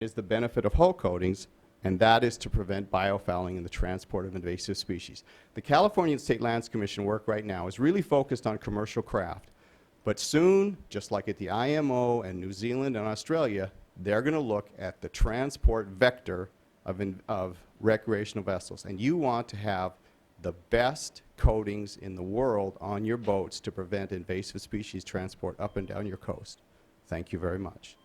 is the benefit of hull coatings, and that is to prevent biofouling in the transport of invasive species. The California State Lands Commission work right now is really focused on commercial craft, but soon, just like at the IMO and New Zealand and Australia, they're going to look at the transport vector of recreational vessels. And you want to have the best coatings in the world on your boats to prevent invasive species transport up and down your coast. Thank you very much.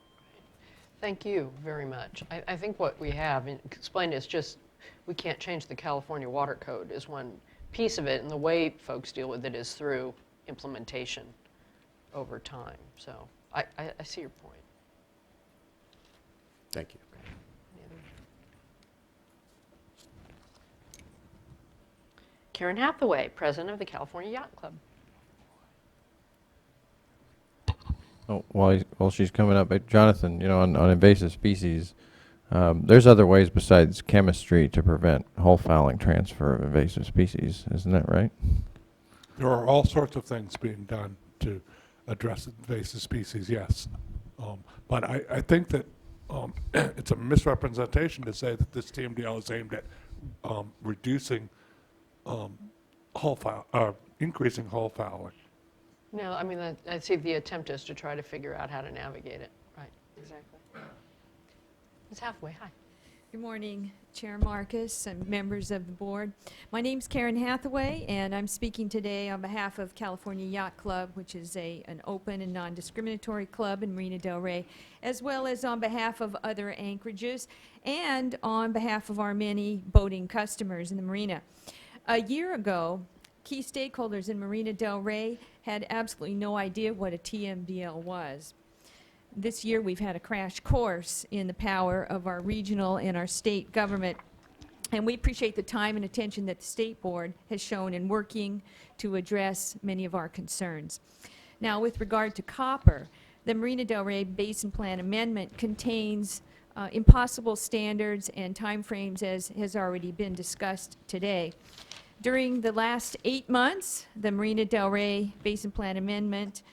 Thank you very much. I think what we have explained is just we can't change the California Water Code is one piece of it, and the way folks deal with it is through implementation over time. So I see your point. Thank you. Okay. Karen Hathaway, President of the California Yacht Club. Oh, while she's coming up, Jonathan, you know, on invasive species, there's other ways besides chemistry to prevent hull fouling transfer of invasive species, isn't that right? There are all sorts of things being done to address invasive species, yes. But I think that it's a misrepresentation to say that this TMDL is aimed at reducing increasing hull fouling. No, I mean, I see the attempt is to try to figure out how to navigate it. Right, exactly. Ms. Hathaway, hi. Good morning, Chair Marcus and members of the board. My name's Karen Hathaway, and I'm speaking today on behalf of California Yacht Club, which is an open and non-discriminatory club in Marina del Rey, as well as on behalf of other anchorages and on behalf of our many boating customers in the marina. A year ago, key stakeholders in Marina del Rey had absolutely no idea what a TMDL was. This year we've had a crash course in the power of our regional and our state government, and we appreciate the time and attention that the State Board has shown in working to address many of our concerns. Now, with regard to copper, the Marina del Rey Basin Plan Amendment contains impossible standards and timeframes, as has already been discussed today. During the last 8 months, the Marina del Rey Basin Plan Amendment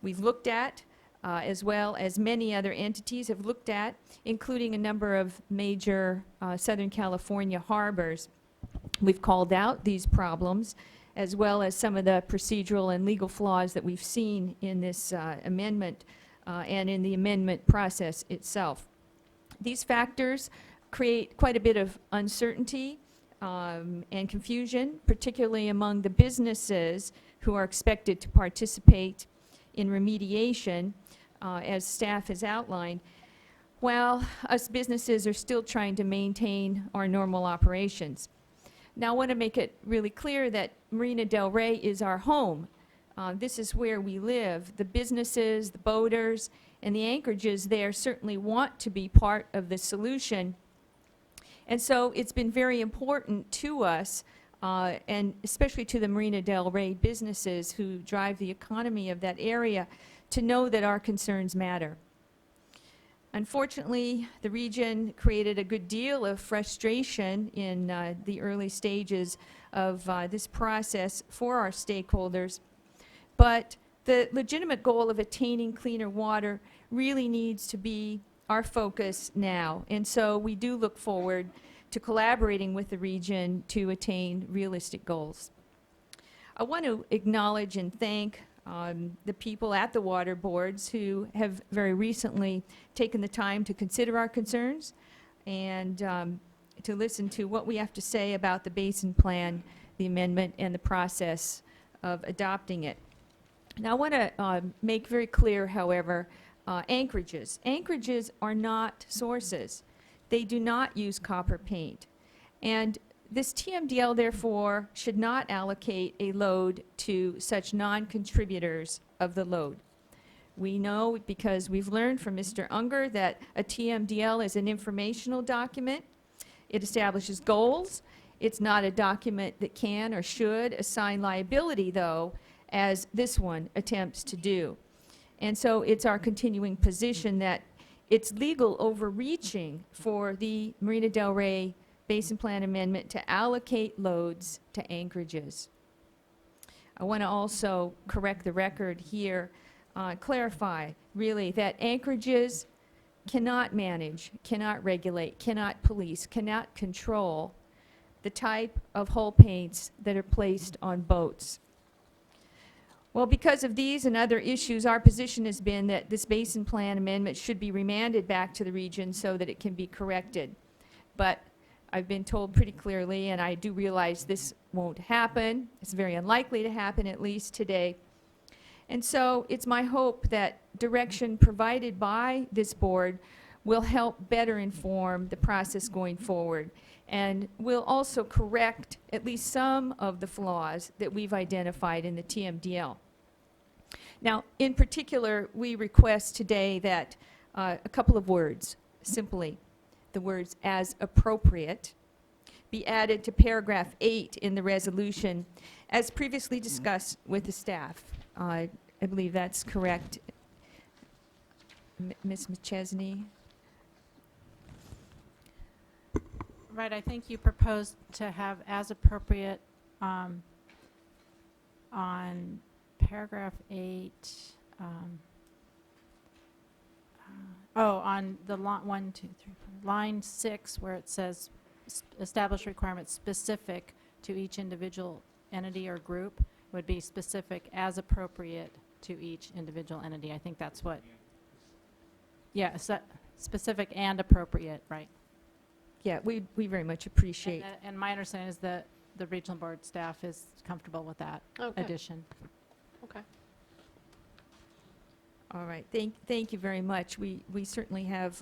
we've looked at, as well as many other entities have looked at, including a number of major Southern California harbors. We've called out these problems, as well as some of the procedural and legal flaws that we've seen in this amendment and in the amendment process itself. These factors create quite a bit of uncertainty and confusion, particularly among the businesses who are expected to participate in remediation, as staff has outlined, while us businesses are still trying to maintain our normal operations. Now, I want to make it really clear that Marina del Rey is our home. This is where we live. The businesses, the boaters, and the anchorages there certainly want to be part of the solution. And so it's been very important to us, and especially to the Marina del Rey businesses who drive the economy of that area, to know that our concerns matter. Unfortunately, the region created a good deal of frustration in the early stages of this process for our stakeholders, but the legitimate goal of attaining cleaner water really needs to be our focus now, and so we do look forward to collaborating with the region to attain realistic goals. I want to acknowledge and thank the people at the water boards who have very recently taken the time to consider our concerns and to listen to what we have to say about the basin plan, the amendment, and the process of adopting it. Now, I want to make very clear, however, anchorages. Anchorages are not sources. They do not use copper paint. And this TMDL, therefore, should not allocate a load to such non-contributors of the load. We know, because we've learned from Mr. Unger, that a TMDL is an informational document. It establishes goals. It's not a document that can or should assign liability, though, as this one attempts to do. And so it's our continuing position that it's legal overreaching for the Marina del Rey Basin Plan Amendment to allocate loads to anchorages. I want to also correct the record here, clarify really that anchorages cannot manage, cannot regulate, cannot police, cannot control the type of hull paints that are placed on boats. Well, because of these and other issues, our position has been that this basin plan amendment should be remanded back to the region so that it can be corrected. But I've been told pretty clearly, and I do realize this won't happen. It's very unlikely to happen, at least today. And so it's my hope that direction provided by this board will help better inform the process going forward and will also correct at least some of the flaws that we've identified in the TMDL. Now, in particular, we request today that a couple of words, simply the words "as appropriate," be added to paragraph 8 in the resolution, as previously discussed with the staff. I believe that's correct. Ms. McChesney? Right, I think you proposed to have as appropriate on paragraph 8. On the line 6, where it says establish requirements specific to each individual entity or group, would be specific as appropriate to each individual entity. I think that's what, yeah, specific and appropriate, right. Yeah, we very much appreciate. And my understanding is that the regional board staff is comfortable with that Okay. addition. Okay. All right, thank you very much. We certainly have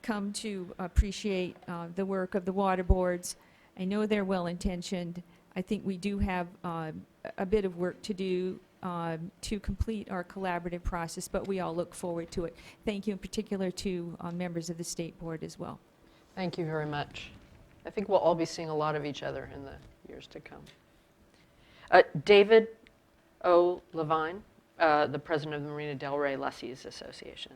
come to appreciate the work of the water boards. I know they're well-intentioned. I think we do have a bit of work to do to complete our collaborative process, but we all look forward to it. Thank you in particular to members of the State Board as well. Thank you very much. I think we'll all be seeing a lot of each other in the years to come. David O. Levine, the president of the Marina Del Rey Lessees Association.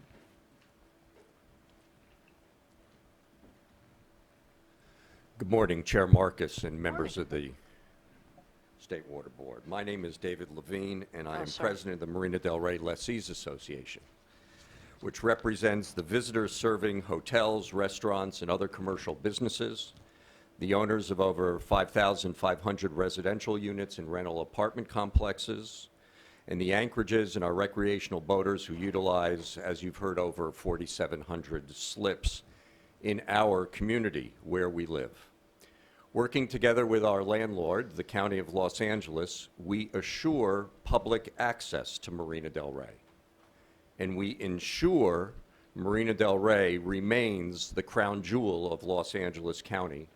Good morning, Chair Marcus and members of the State Water Board. My name is David Levine, and I am president of the Marina Del Rey Lessees Association, which represents the visitors serving hotels, restaurants, and other commercial businesses, the owners of over 5,500 residential units and rental apartment complexes, and the anchorages and our recreational boaters who utilize, as you've heard, over 4,700 slips in our community where we live. Working together with our landlord, the County of Los Angeles, we assure public access to Marina Del Rey. And we ensure Marina Del Rey remains the crown jewel of Los Angeles County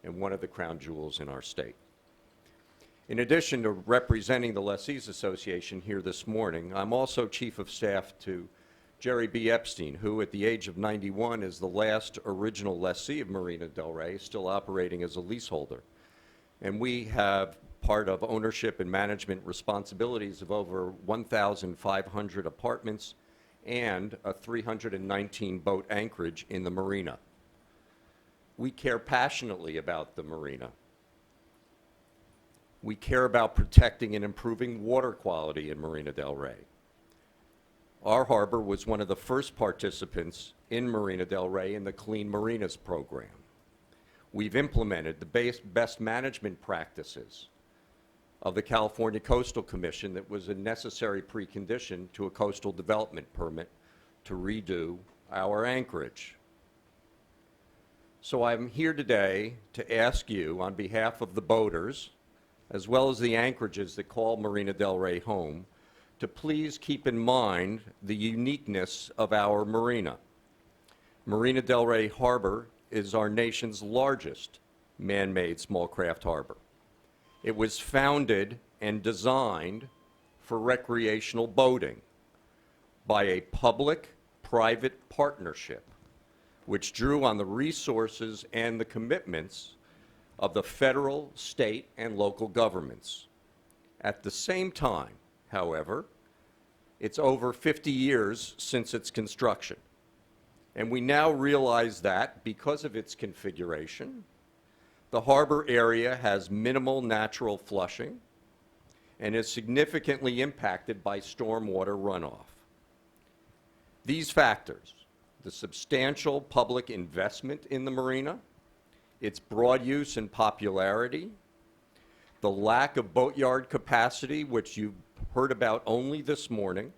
and one of the crown jewels in our state. In addition to representing the Lessees Association here this morning, I'm also Chief of Staff to Jerry B. Epstein, who at the age of 91 is the last original lessee of Marina Del Rey, still operating as a leaseholder. And we have part of ownership and management responsibilities of over 1,500 apartments and a 319 boat anchorage in the marina. We care passionately about the marina. We care about protecting and improving water quality in Marina Del Rey. Our harbor was one of the first participants in Marina Del Rey in the Clean Marinas program. We've implemented the best management practices of the California Coastal Commission that was a necessary precondition to a coastal development permit to redo our anchorage. So I'm here today to ask you, on behalf of the boaters, as well as the anchorages that call Marina Del Rey home, to please keep in mind the uniqueness of our marina. Marina Del Rey Harbor is our nation's largest man-made small craft harbor. It was founded and designed for recreational boating by a public-private partnership, which drew on the resources and the commitments of the federal, state, and local governments. At the same time, however, it's over 50 years since its construction. And we now realize that because of its configuration, the harbor area has minimal natural flushing and is significantly impacted by stormwater runoff. These factors, the substantial public investment in the marina, its broad use and popularity, the lack of boatyard capacity, which you heard about only this morning,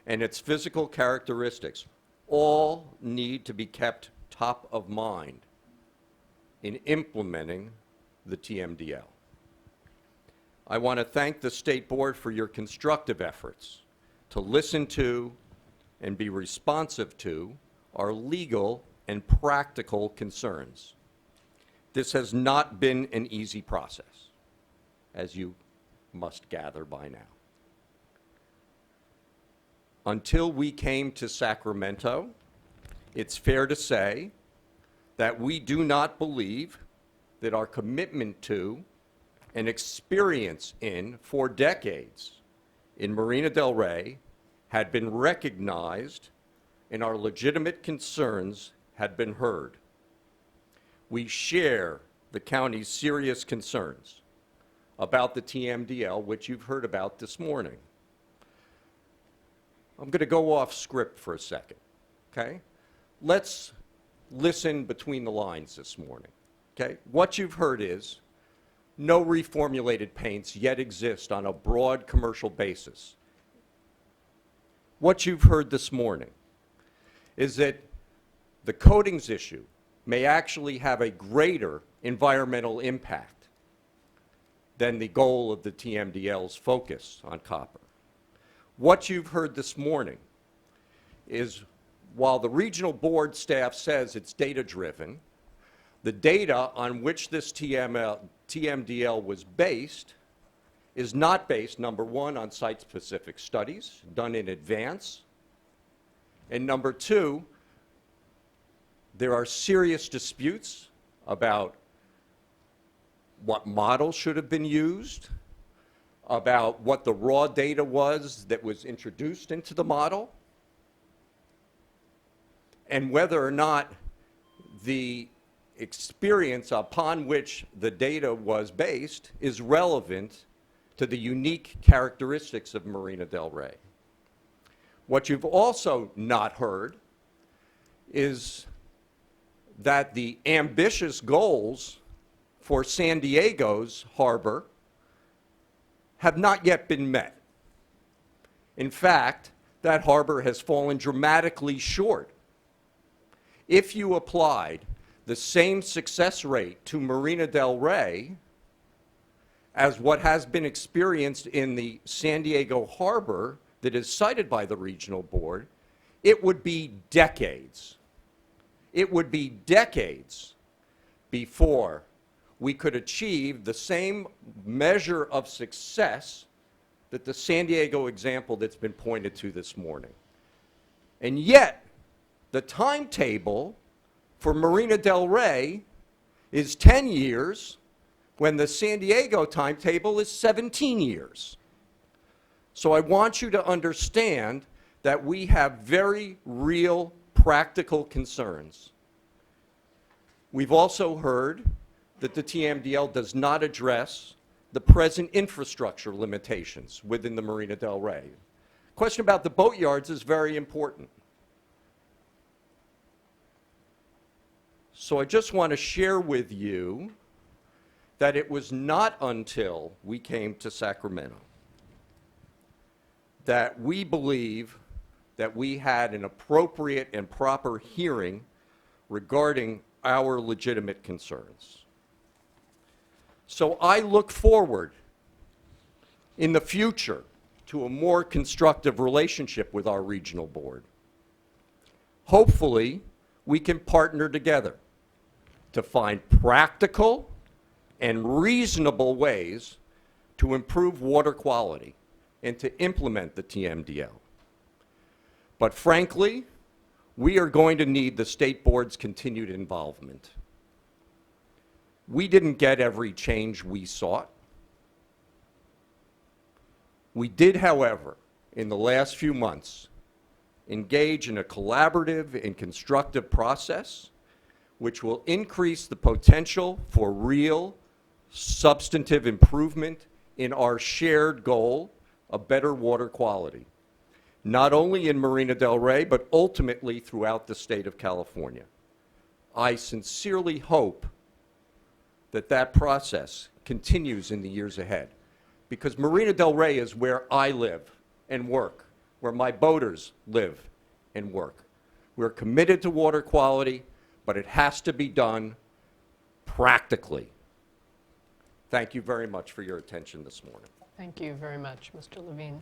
and its physical characteristics, all need to be kept top of mind in implementing the TMDL. I want to thank the State Board for your constructive efforts to listen to and be responsive to our legal and practical concerns. This has not been an easy process, as you must gather by now. Until we came to Sacramento, it's fair to say that we do not believe that our commitment to and experience in for decades in Marina del Rey had been recognized and our legitimate concerns had been heard. We share the county's serious concerns about the TMDL, which you've heard about this morning. I'm going to go off script for a second, okay? Let's listen between the lines this morning, okay? What you've heard is no reformulated paints yet exist on a broad commercial basis. What you've heard this morning is that the coatings issue may actually have a greater environmental impact than the goal of the TMDL's focus on copper. What you've heard this morning is, while the regional board staff says it's data-driven, the data on which this TMDL was based is not based, number one, on site-specific studies done in advance, and number two, there are serious disputes about what model should have been used, about what the raw data was that was introduced into the model, and whether or not the experience upon which the data was based is relevant to the unique characteristics of Marina del Rey. What you've also not heard is that the ambitious goals for San Diego's harbor have not yet been met. In fact, that harbor has fallen dramatically short. If you applied the same success rate to Marina del Rey as what has been experienced in the San Diego harbor that is cited by the regional board, it would be decades. It would be decades before we could achieve the same measure of success that the San Diego example that's been pointed to this morning. And yet, the timetable for Marina del Rey is 10 years when the San Diego timetable is 17 years. So I want you to understand that we have very real practical concerns. We've also heard that the TMDL does not address the present infrastructure limitations within the Marina del Rey. Question about the boatyards is very important. So I just want to share with you that it was not until we came to Sacramento that we believe that we had an appropriate and proper hearing regarding our legitimate concerns. So I look forward in the future to a more constructive relationship with our regional board. Hopefully, we can partner together to find practical and reasonable ways to improve water quality and to implement the TMDL. But frankly, we are going to need the State Board's continued involvement. We didn't get every change we sought. We did, however, in the last few months, engage in a collaborative and constructive process which will increase the potential for real, substantive improvement in our shared goal of better water quality. not only in Marina Del Rey, but ultimately throughout the state of California. I sincerely hope that that process continues in the years ahead, because Marina Del Rey is where I live and work, where my boaters live and work. We're committed to water quality, but it has to be done practically. Thank you very much for your attention this morning. Thank you very much, Mr. Levine.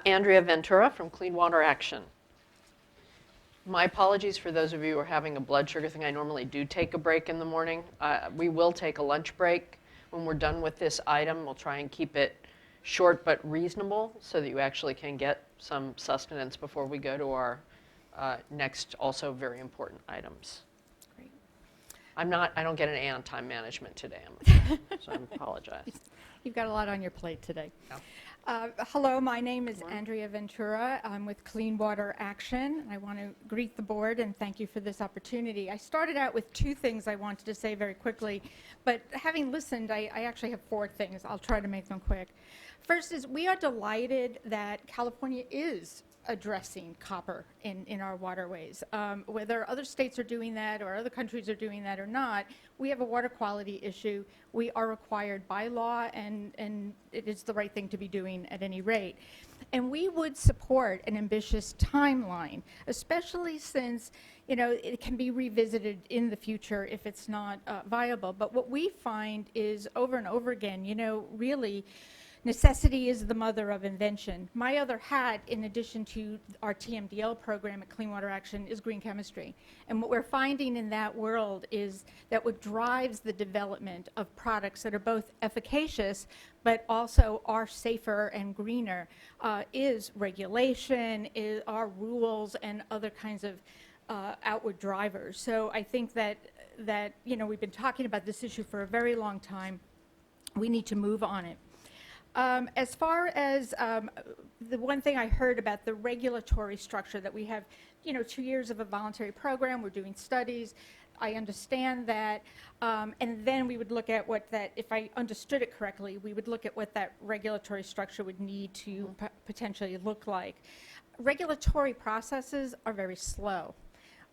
Andrea Ventura from Clean Water Action. My apologies for those of you who are having a blood sugar thing. I normally do take a break in the morning. We will take a lunch break when we're done with this item. We'll try and keep it short but reasonable so that you actually can get some sustenance before we go to our next also very important items. Great. I don't get an A on time management today, I'm afraid, so I apologize. You've got a lot on your plate today. Yeah. Hello, my name is Andrea Ventura. I'm with Clean Water Action. I want to greet the board and thank you for this opportunity. I started out with 2 things I wanted to say very quickly, but having listened, I actually have 4 things. I'll try to make them quick. First is we are delighted that California is addressing copper in our waterways. Whether other states are doing that or other countries are doing that or not, we have a water quality issue. We are required by law, and it is the right thing to be doing at any rate. And we would support an ambitious timeline, especially since, you know, it can be revisited in the future if it's not viable. But what we find is over and over again, you know, really, necessity is the mother of invention. My other hat, in addition to our TMDL program at Clean Water Action, is green chemistry. And what we're finding in that world is that what drives the development of products that are both efficacious but also are safer and greener is regulation, are rules, and other kinds of outward drivers. So I think that you know, we've been talking about this issue for a very long time. We need to move on it. As far as the one thing I heard about the regulatory structure, that we have, you know, 2 years of a voluntary program, we're doing studies, I understand that, and then we would look at what that, if I understood it correctly, we would look at what that regulatory structure would need to potentially look like. Regulatory processes are very slow.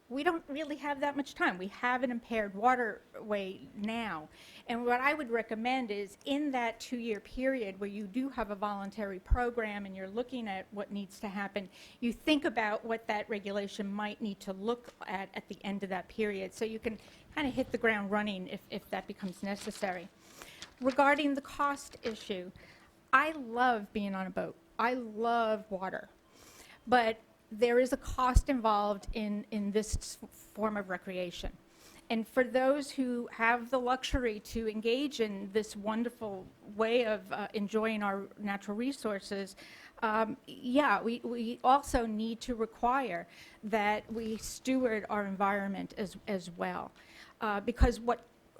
We don't really have that much time. We have an impaired waterway now. And what I would recommend is in that 2-year period where you do have a voluntary program and you're looking at what needs to happen, you think about what that regulation might need to look at the end of that period, so you can kind of hit the ground running if that becomes necessary. Regarding the cost issue, I love being on a boat. I love water. But there is a cost involved in this form of recreation. And for those who have the luxury to engage in this wonderful way of enjoying our natural resources, yeah, we also need to require that we steward our environment as well. Because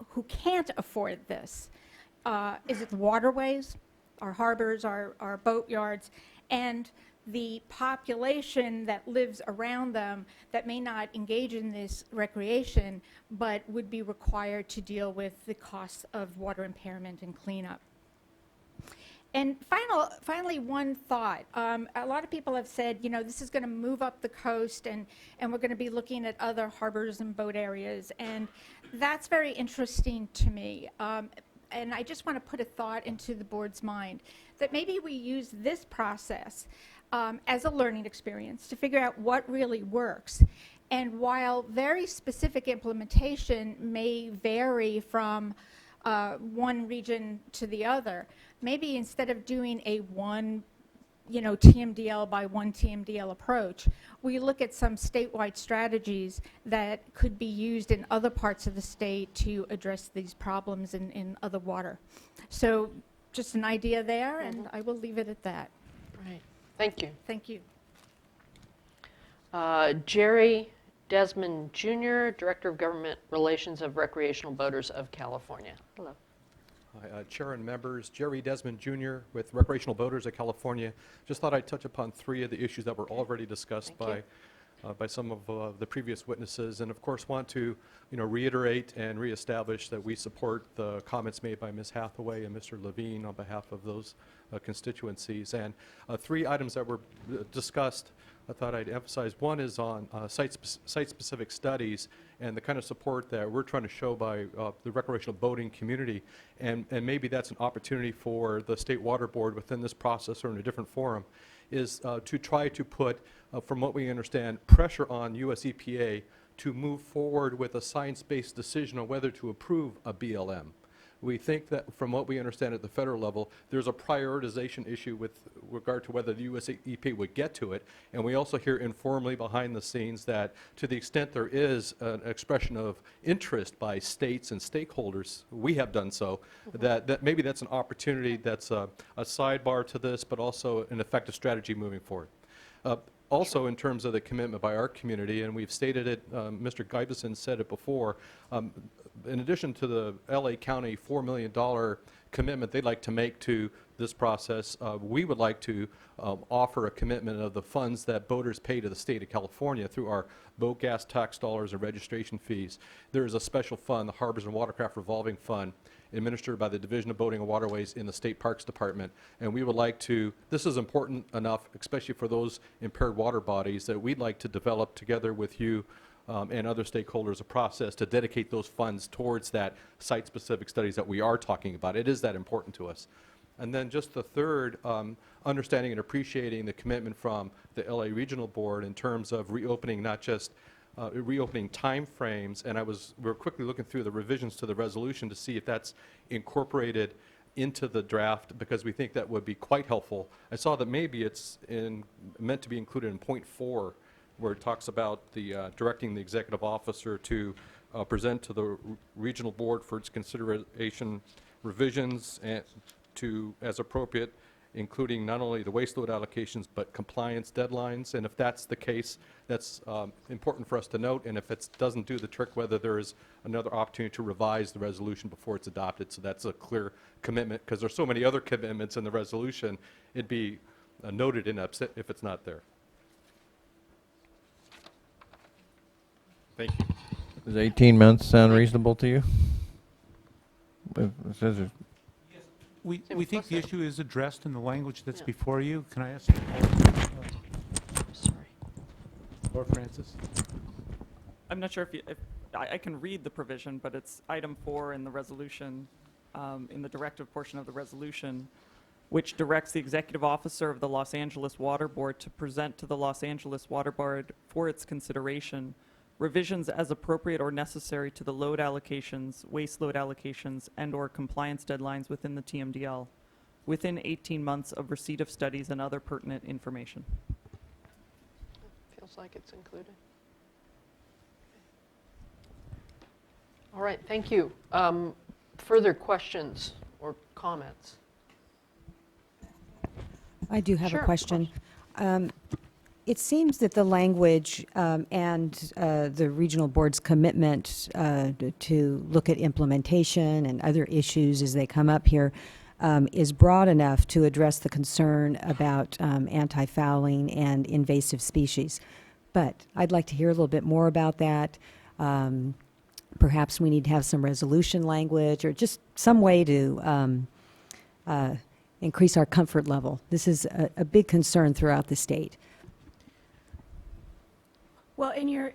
who can't afford this is it the waterways, our harbors, our boat yards, and the population that lives around them that may not engage in this recreation but would be required to deal with the costs of water impairment and cleanup. And finally, one thought. A lot of people have said, you know, this is going to move up the coast and we're going to be looking at other harbors and boat areas. And that's very interesting to me. And I just want to put a thought into the board's mind that maybe we use this process as a learning experience to figure out what really works. And while very specific implementation may vary from one region to the other, maybe instead of doing a one, you know, TMDL by one TMDL approach, we look at some statewide strategies that could be used in other parts of the state to address these problems in other water. So just an idea there, and I will leave it at that. Right. Thank you. Thank you. Jerry Desmond Jr., Director of Government Relations of Recreational Boaters of California. Hello. Hi, Chair and members, Jerry Desmond Jr. with Recreational Boaters of California. Just thought I'd touch upon 3 of the issues that were already discussed Thank by by some of the previous witnesses, and of course want to, reiterate and reestablish that we support the comments made by Ms. Hathaway and Mr. Levine on behalf of those constituencies. And 3 items that were discussed, I thought I'd emphasize. One is on site-specific studies and the kind of support that we're trying to show by the recreational boating community. And maybe that's an opportunity for the State Water Board within this process or in a different forum, is to try to put, from what we understand, pressure on US EPA to move forward with a science-based decision on whether to approve a BLM. We think that, from what we understand at the federal level, there's a prioritization issue with regard to whether the US EPA would get to it. And we also hear informally behind the scenes that, to the extent there is an expression of interest by states and stakeholders, we have done so, that maybe that's an opportunity that's a sidebar to this, but also an effective strategy moving forward. Also, in terms of the commitment by our community, and we've stated it, Mr. Guyveson said it before, in addition to the LA County $4 million commitment they'd like to make to this process, we would like to offer a commitment of the funds that boaters pay to the state of California through our boat gas tax dollars and registration fees. There is a special fund, the Harbors and Watercraft Revolving Fund, administered by the Division of Boating and Waterways in the State Parks Department. And we would like to, this is important enough, especially for those impaired water bodies, that we'd like to develop together with you and other stakeholders a process to dedicate those funds towards that site-specific studies that we are talking about. It is that important to us. And then just the third, understanding and appreciating the commitment from the LA Regional Board in terms of reopening, not just reopening timeframes, and we were quickly looking through the revisions to the resolution to see if that's incorporated into the draft, because we think that would be quite helpful. I saw that maybe it's meant to be included in point 4, where it talks about the directing the executive officer to present to the regional board for its consideration revisions and to, as appropriate, including not only the waste load allocations, but compliance deadlines. And if that's the case, that's important for us to note. And if it doesn't do the trick, whether there is another opportunity to revise the resolution before it's adopted. So that's a clear commitment, because there's so many other commitments in the resolution, it'd be noted in upset if it's not there. Thank you. Does 18 months sound reasonable to you? It says it- We Seems think the implicit. issue is addressed in the language that's Yeah. before you. Can I ask Sorry. Laura Francis? I'm not sure if I can read the provision, but it's item 4 in the resolution, in the directive portion of the resolution, which directs the executive officer of the Los Angeles Water Board to present to the Los Angeles Water Board for its consideration revisions as appropriate or necessary to the load allocations, waste load allocations, and/or compliance deadlines within the TMDL within 18 months of receipt of studies and other pertinent information. Feels like it's included. All right, thank you. Further questions or comments? I do have Sure, a of question. It seems that the language and the regional board's commitment to look at implementation and other issues as they come up here is broad enough to address the concern about anti-fouling and invasive species. But I'd like to hear a little bit more about that. Perhaps we need to have some resolution language or just some way to increase our comfort level. This is a big concern throughout the state. Well, in your,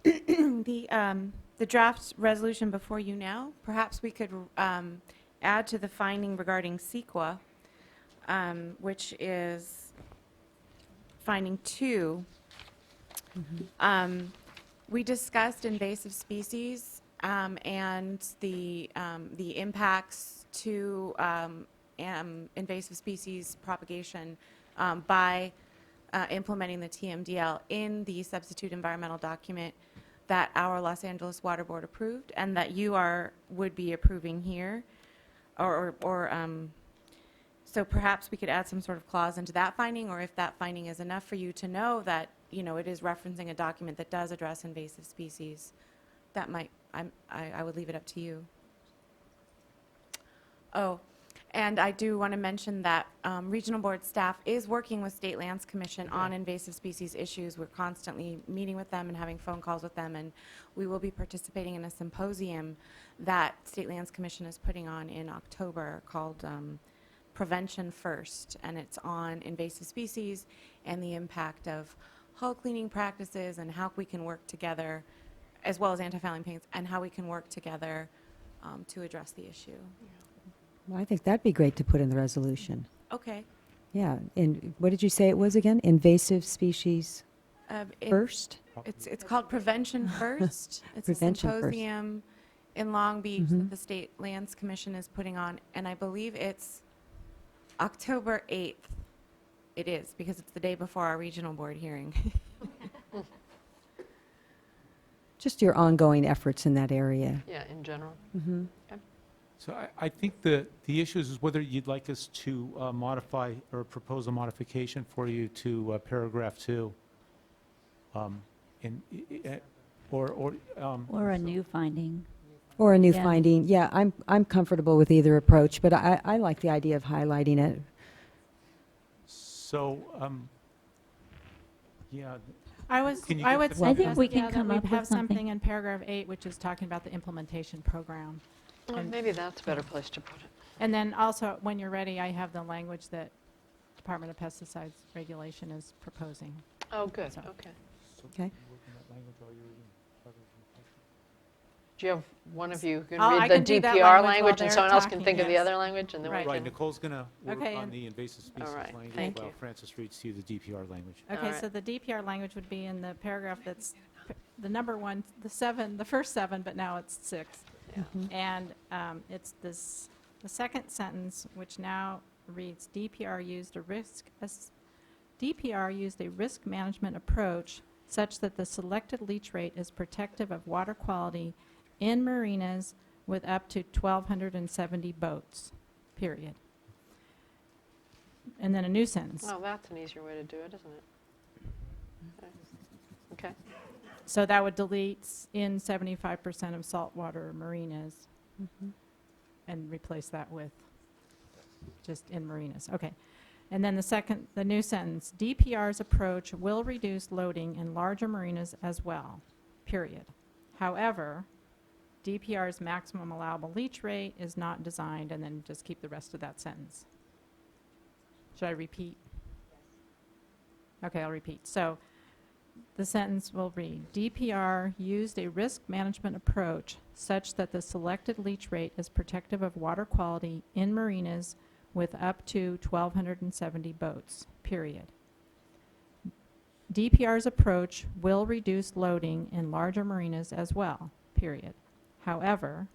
the draft resolution before you now, perhaps we could add to the finding regarding CEQA, which is finding 2. We discussed invasive species and the impacts to invasive species propagation by implementing the TMDL in the substitute environmental document that our Los Angeles Water Board approved and that you would be approving here, so perhaps we could add some sort of clause into that finding, or if that finding is enough for you to know that, you know, it is referencing a document that does address invasive species, that might, I would leave it up to you. Oh, And I do want to mention that Regional Board staff is working with State Lands Commission on invasive species issues. We're constantly meeting with them and having phone calls with them, and we will be participating in a symposium that State Lands Commission is putting on in October called Prevention First, and it's on invasive species and the impact of hull cleaning practices and how we can work together, as well as anti-fouling paints, and how we can work together to address the issue. Well, I think that'd be great to put in the resolution. Okay. Yeah, and what did you say it was again? Invasive species first? It's called Prevention First. It's Prevention a First. symposium in Long Beach that the State Lands Commission is putting on, and I believe it's October 8th. It is, because it's the day before our regional board hearing. Just your ongoing efforts in that area. Yeah, in general. Mm-hmm. So I think the issue is whether you'd like us to modify or propose a modification for you to paragraph 2. Or Or a new finding. Or a new Yeah. finding. Yeah, I'm comfortable with either approach, but I like the idea of highlighting it. so, yeah, I was, Can you I get would the- I think suggest, we can yeah, that come we up with have something something. in paragraph 8, which is talking about the implementation program. Well, maybe that's a better place to put it. And then also, when you're ready, I have the language that Department of Pesticides Regulation is proposing. Oh, good, So- okay. Okay. Do you have one of you who Oh, I can read can the do that DPR language while language and they're someone else can talking, think of the yes. other language and then we Right. right, can... Nicole's going to work Okay, on and- the invasive species right, language thank while you. Francis reads to you the DPR language. Okay, right. so the DPR language would be in the paragraph that's, the number 1, the first 7, but now it's 6. Yeah. And it's this, the second sentence, which now reads, DPR used a risk management approach such that the selected leach rate is protective of water quality in marinas with up to 1,270 boats, period. And then a new sentence. Well, that's an easier way to do it, isn't it? Okay. So that would delete in 75% of saltwater marinas and replace that with just in marinas. Okay. And then the new sentence, DPR's approach will reduce loading in larger marinas as well, period. However, DPR's maximum allowable leach rate is not designed, and then just keep the rest of that sentence. Should I repeat? Okay, I'll repeat. So the sentence will read, DPR used a risk management approach such that the selected leach rate is protective of water quality in marinas with up to 1,270 boats, period. DPR's approach will reduce loading in larger marinas as well, period. However,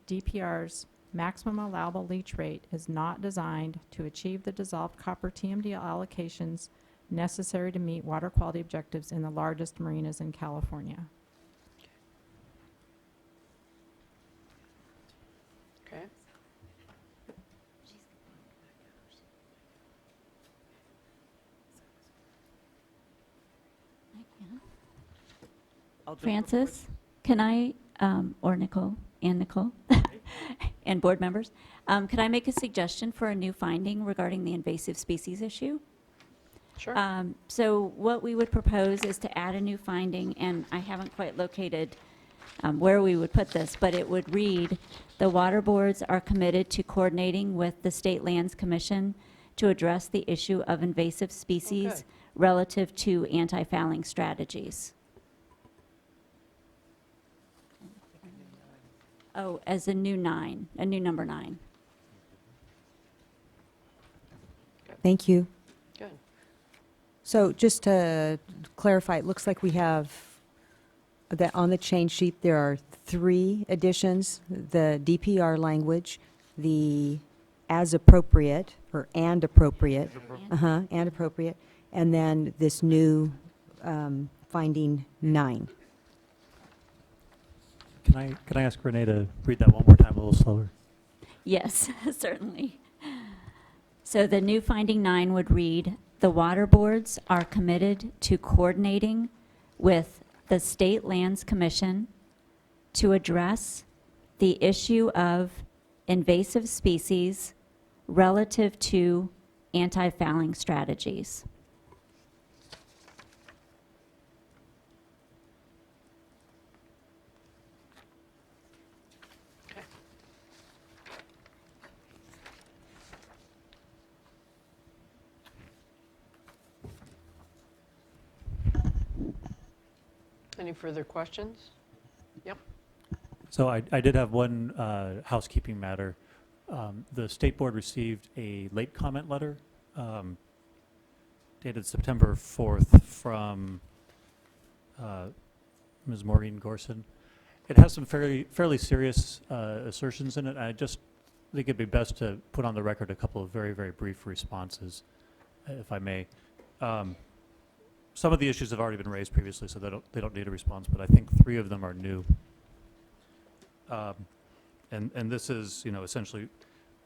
DPR's maximum allowable leach rate is not designed to achieve the dissolved copper TMDL allocations necessary to meet water quality objectives in the largest marinas in California. Okay. I'll just- Francis, can I, or Nicole, and board members, could I make a suggestion for a new finding regarding the invasive species issue? Sure. So what we would propose is to add a new finding, and I haven't quite located where we would put this, but it would read, the water boards are committed to coordinating with the State Lands Commission to address the issue of invasive species Okay. relative to anti-fouling strategies. Oh, as a new number 9. Thank you. Good. So just to clarify, it looks like we have that on the change sheet, there are 3 additions: the DPR language, the as appropriate, or and appropriate, and appropriate, and then this new finding 9. Can I ask Renee to read that one more time a little slower? Yes, certainly. So the new finding 9 would read, the water boards are committed to coordinating with the State Lands Commission to address the issue of invasive species relative to anti-fouling strategies. Okay. Any further questions? Yep. So I did have one housekeeping matter. The State Board received a late comment letter dated September 4th from Ms. Maureen Gorson. It has some fairly serious assertions in it. I just think it'd be best to put on the record a couple of very, very brief responses, if I may. Some of the issues have already been raised previously, so they don't need a response, but I think 3 of them are new. And this is, essentially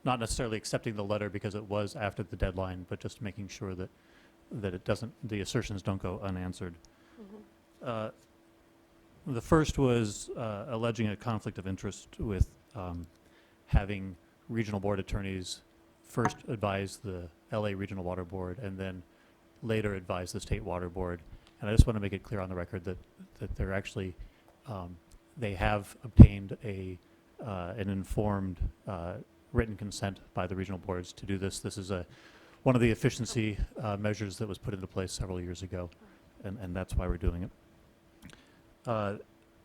not necessarily accepting the letter because it was after the deadline, but just making sure that the assertions don't go unanswered. The first was alleging a conflict of interest with having regional board attorneys first advise the LA Regional Water Board and then later advise the State Water Board. And I just want to make it clear on the record that they're actually, they have obtained an informed written consent by the regional boards to do this. This is one of the efficiency measures that was put into place several years ago, and that's why we're doing it.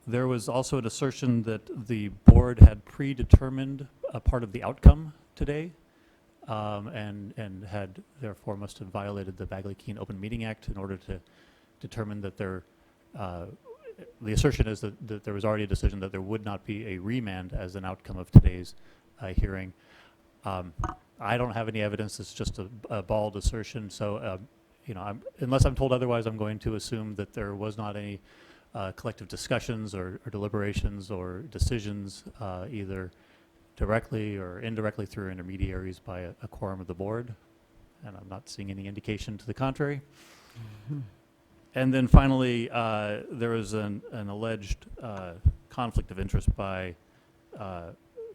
There was also an assertion that the board had predetermined a part of the outcome today, and had therefore must have violated the Bagley-Keene Open Meeting Act in order to determine that the assertion is that there was already a decision that there would not be a remand as an outcome of today's hearing. I don't have any evidence. It's just a bald assertion. So, unless I'm told otherwise, I'm going to assume that there was not any collective discussions or deliberations or decisions either directly or indirectly through intermediaries by a quorum of the board. And I'm not seeing any indication to the contrary. And then finally, there was an alleged conflict of interest by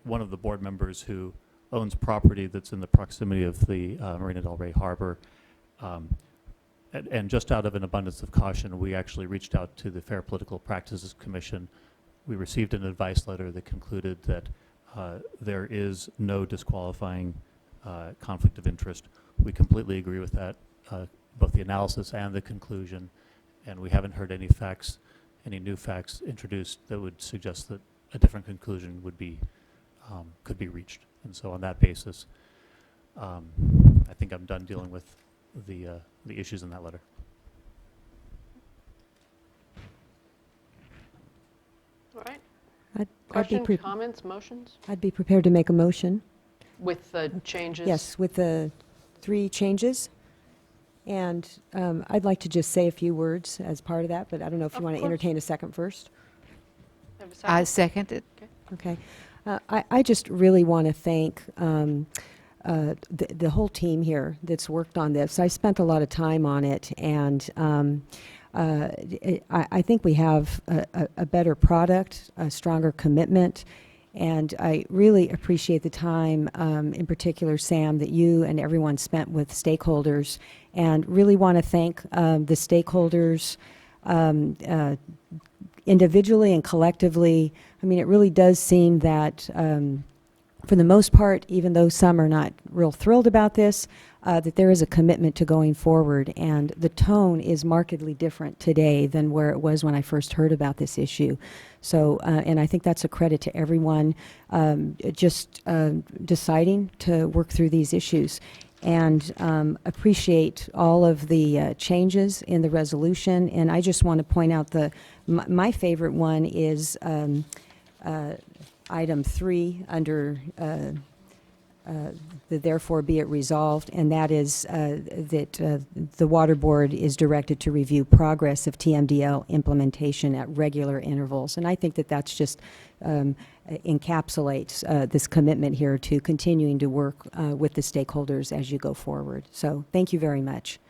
one of the board members who owns property that's in the proximity of the Marina del Rey Harbor. And just out of an abundance of caution, we actually reached out to the Fair Political Practices Commission. We received an advice letter that concluded that there is no disqualifying conflict of interest. We completely agree with that, both the analysis and the conclusion. And we haven't heard any new facts introduced that would suggest that a different conclusion could be reached. And so on that basis, I think I'm done dealing with the issues in that letter. All right. I'd be Questions, comments, motions I'd be prepared to make a motion. with the changes? Yes, with the 3 changes. And I'd like to just say a few words as part of that, but I don't know if you Of want to course. entertain a second first. Have a I second? second it. Okay. I just really want to thank the whole team here that's worked on this. I spent a lot of time on it, and I think we have a better product, a stronger commitment, and I really appreciate the time, in particular, Sam, that you and everyone spent with stakeholders, and really want to thank the stakeholders individually and collectively. I mean, it really does seem that for the most part, even though some are not real thrilled about this, that there is a commitment to going forward, and the tone is markedly different today than where it was when I first heard about this issue. So, and I think that's a credit to everyone just deciding to work through these issues. And appreciate all of the changes in the resolution. And I just want to point out my favorite one is item 3 under the therefore be it resolved, and that is that the Water Board is directed to review progress of TMDL implementation at regular intervals. And I think that that's just encapsulates this commitment here to continuing to work with the stakeholders as you go forward. So thank you very much.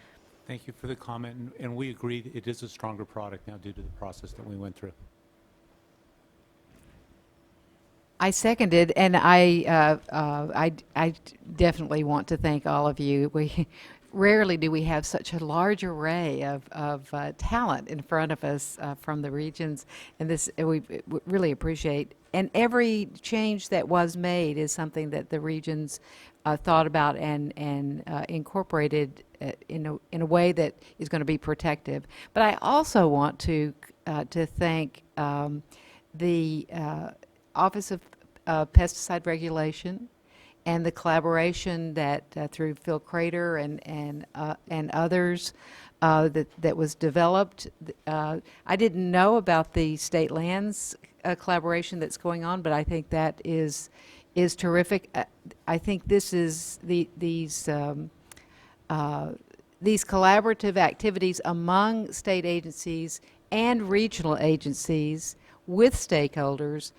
Thank you for the comment, and we agree it is a stronger product now due to the process that we went through. I seconded, and I definitely want to thank all of you. We rarely do we have such a large array of talent in front of us from the regions, and this we really appreciate. And every change that was made is something that the regions thought about and incorporated in a way that is going to be protective. But I also want to thank the Office of Pesticide Regulation and the collaboration that through Phil Crater and others that was developed. I didn't know about the state lands collaboration that's going on, but I think that is terrific. I think this is these collaborative activities among state agencies and regional agencies with stakeholders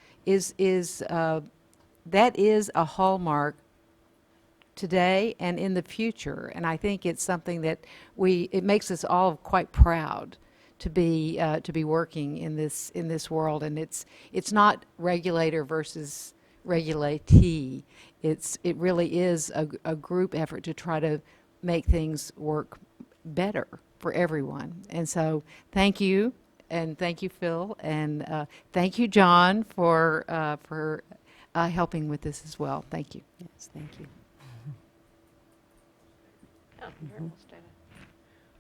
that is a hallmark today and in the future, and I think it's something that it makes us all quite proud to be working in this world. And it's not regulator versus regulatee. It really is a group effort to try to make things work better for everyone. And so thank you, and thank you, Phil, and thank you, John, for helping with this as well. Thank you. Yes, thank you. Yeah, very well stated.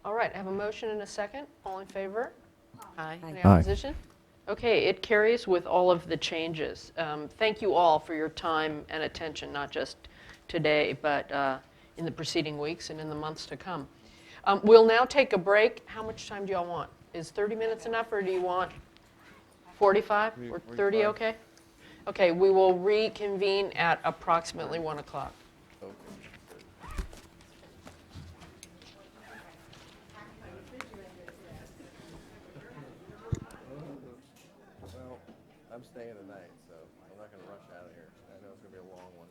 All right, I have a motion and a second. All in favor? Aye. Any Aye. opposition? Okay, it carries with all of the changes. Thank you all for your time and attention, not just today, but in the preceding weeks and in the months to come. We'll now take a break. How much time do y'all want? Is 30 minutes enough, or do you want 45 or 30, okay? Okay, we will reconvene at approximately 1 o'clock. Well, I'm staying tonight, so I'm not going to rush out of here. I know it's going to be a long one.